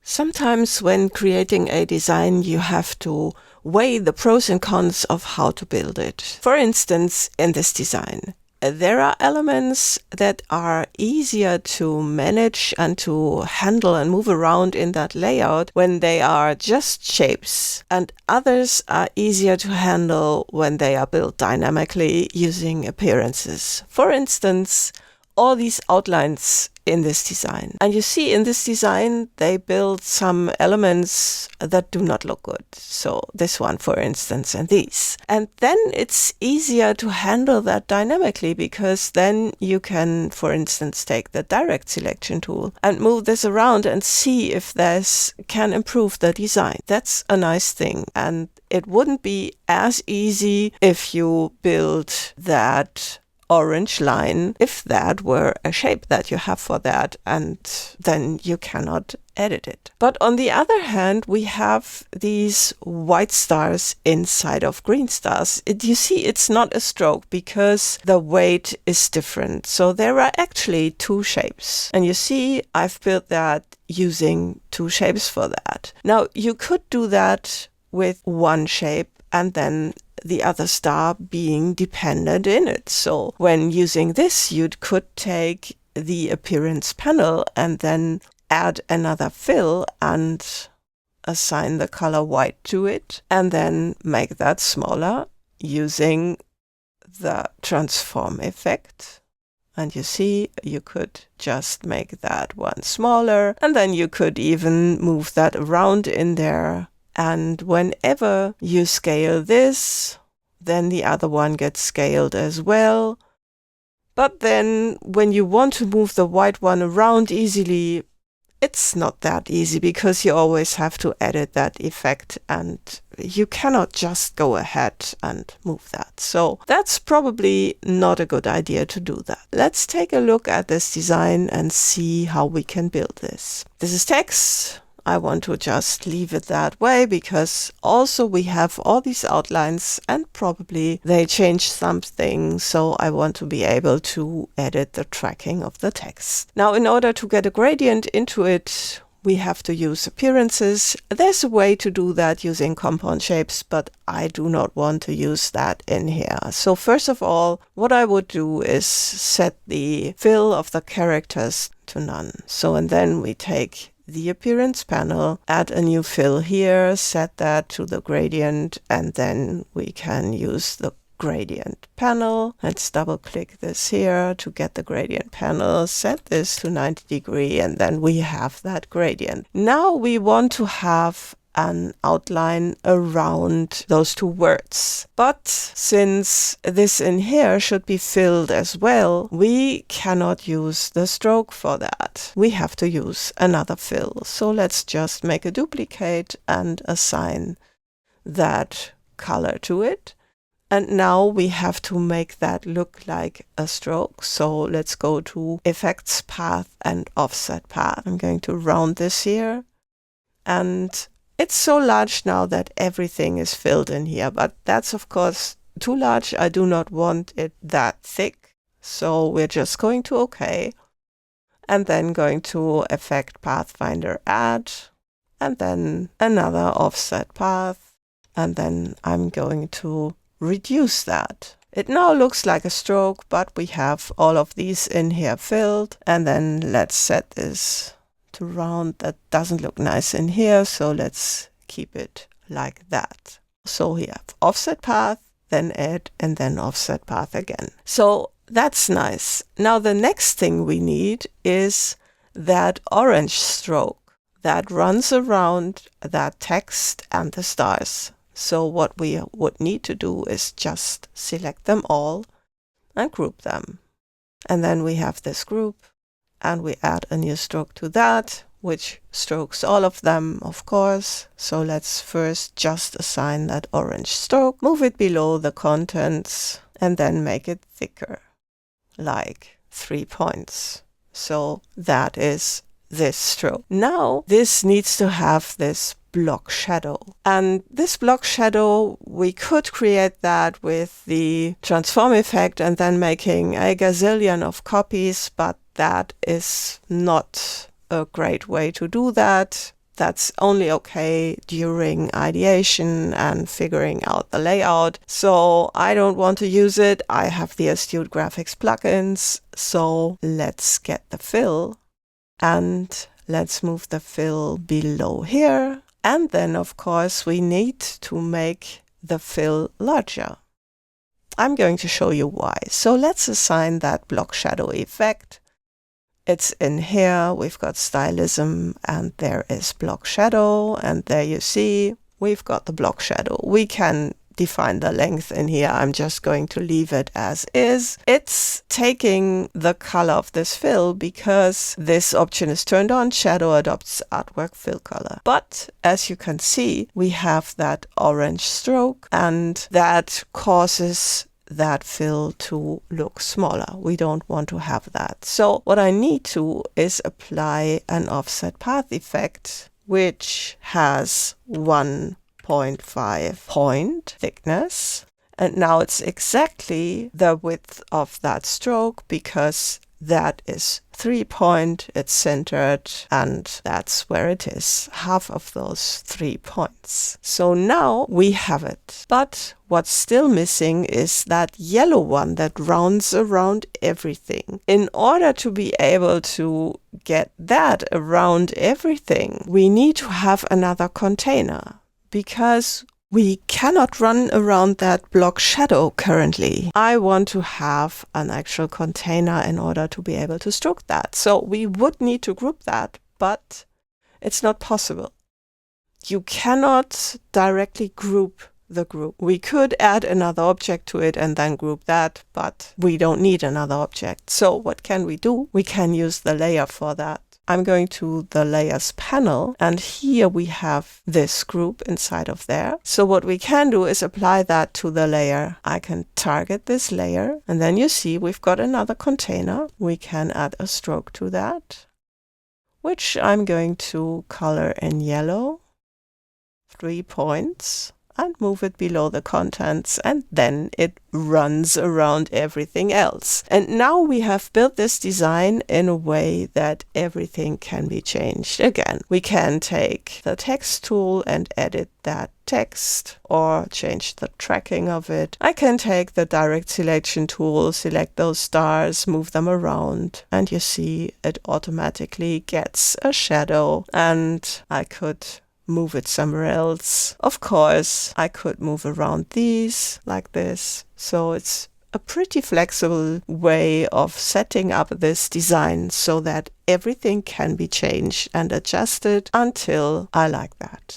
Sometimes when creating a design, you have to weigh the pros and cons of how to build it. For instance, in this design, there are elements that are easier to manage and to handle and move around in that layout when they are just shapes, and others are easier to handle when they are built dynamically using appearances. For instance, all these outlines in this design. And you see in this design, they build some elements that do not look good. So this one, for instance, and these. And then it's easier to handle that dynamically because then you can, for instance, take the direct selection tool and move this around and see if this can improve the design. That's a nice thing. And it wouldn't be as easy if you build that orange line, if that were a shape that you have for that, and then you cannot edit it. But on the other hand, we have these white stars inside of green stars. You see, it's not a stroke because the weight is different. So there are actually two shapes. And you see, I've built that using two shapes for that. Now, you could do that with one shape and then the other star being dependent in it. So when using this, you could take the appearance panel and then add another fill and assign the color white to it, and then make that smaller using the transform effect. And you see, you could just make that one smaller, and then you could even move that around in there. And whenever you scale this, then the other one gets scaled as well. But then when you want to move the white one around easily, it's not that easy because you always have to edit that effect and you cannot just go ahead and move that. So that's probably not a good idea to do that. Let's take a look at this design and see how we can build this. This is text. I want to just leave it that way because also we have all these outlines and probably they change something. So I want to be able to edit the tracking of the text. Now, in order to get a gradient into it, we have to use appearances. There's a way to do that using compound shapes, but I do not want to use that in here. So first of all, what I would do is set the fill of the characters to none. So, and then we take the appearance panel, add a new fill here, set that to the gradient, and then we can use the gradient panel. Let's double click this here to get the gradient panel, set this to 90 degrees, and then we have that gradient. Now we want to have an outline around those two words. But since this in here should be filled as well, we cannot use the stroke for that. We have to use another fill. So let's just make a duplicate and assign that color to it. And now we have to make that look like a stroke. So let's go to Effects, Path, and Offset Path. I'm going to round this here. And it's so large now that everything is filled in here, but that's of course too large. I do not want it that thick. So we're just going to OK, and then going to Effect, Pathfinder, Add, and then another offset path. And then I'm going to reduce that. It now looks like a stroke, but we have all of these in here filled. And then let's set this to round. That doesn't look nice in here, so let's keep it like that. So we have offset path, then add, and then offset path again. So that's nice. Now the next thing we need is that orange stroke that runs around that text and the stars. So what we would need to do is just select them all and group them. And then we have this group, and we add a new stroke to that, which strokes all of them, of course. So let's first just assign that orange stroke, move it below the contents, and then make it thicker, like 3 points. So that is this stroke. Now this needs to have this block shadow. And this block shadow, we could create that with the transform effect and then making a gazillion of copies, but that is not a great way to do that. that's only okay during ideation and figuring out the layout. So I don't want to use it. I have the Astute Graphics plugins. So let's get the fill and let's move the fill below here. And then, of course, we need to make the fill larger. I'm going to show you why. So let's assign that block shadow effect. It's in here, we've got stylism, and there is block shadow, and there you see, we've got the block shadow. We can define the length in here. I'm just going to leave it as is. It's taking the color of this fill because this option is turned on. Shadow adopts artwork fill color. But as you can see, we have that orange stroke, and that causes that fill to look smaller. We don't want to have that. So what I need to is apply an offset path effect, which has 1.5 point thickness. And now it's exactly the width of that stroke because that is 3 point, it's centered, and that's where it is, half of those 3 points. So now we have it. But what's still missing is that yellow one that rounds around everything. In order to be able to get that around everything, we need to have another container because we cannot run around that block shadow currently. I want to have an actual container in order to be able to stroke that. So we would need to group that, but it's not possible. You cannot directly group the group. We could add another object to it and then group that, but we don't need another object. So what can we do? We can use the layer for that. I'm going to the layers panel, and here we have this group inside of there. So what we can do is apply that to the layer. I can target this layer, and then you see we've got another container. We can add a stroke to that, which I'm going to color in yellow, 3 points, and move it below the contents, and then it runs around everything else. And now we have built this design in a way that everything can be changed. Again, we can take the text tool and edit that text or change the tracking of it. I can take the direct selection tool, select those stars, move them around, and you see it automatically gets a shadow, and I could move it somewhere else. Of course, I could move around these like this. So it's a pretty flexible way of setting up this design so that everything can be changed and adjusted until I like that.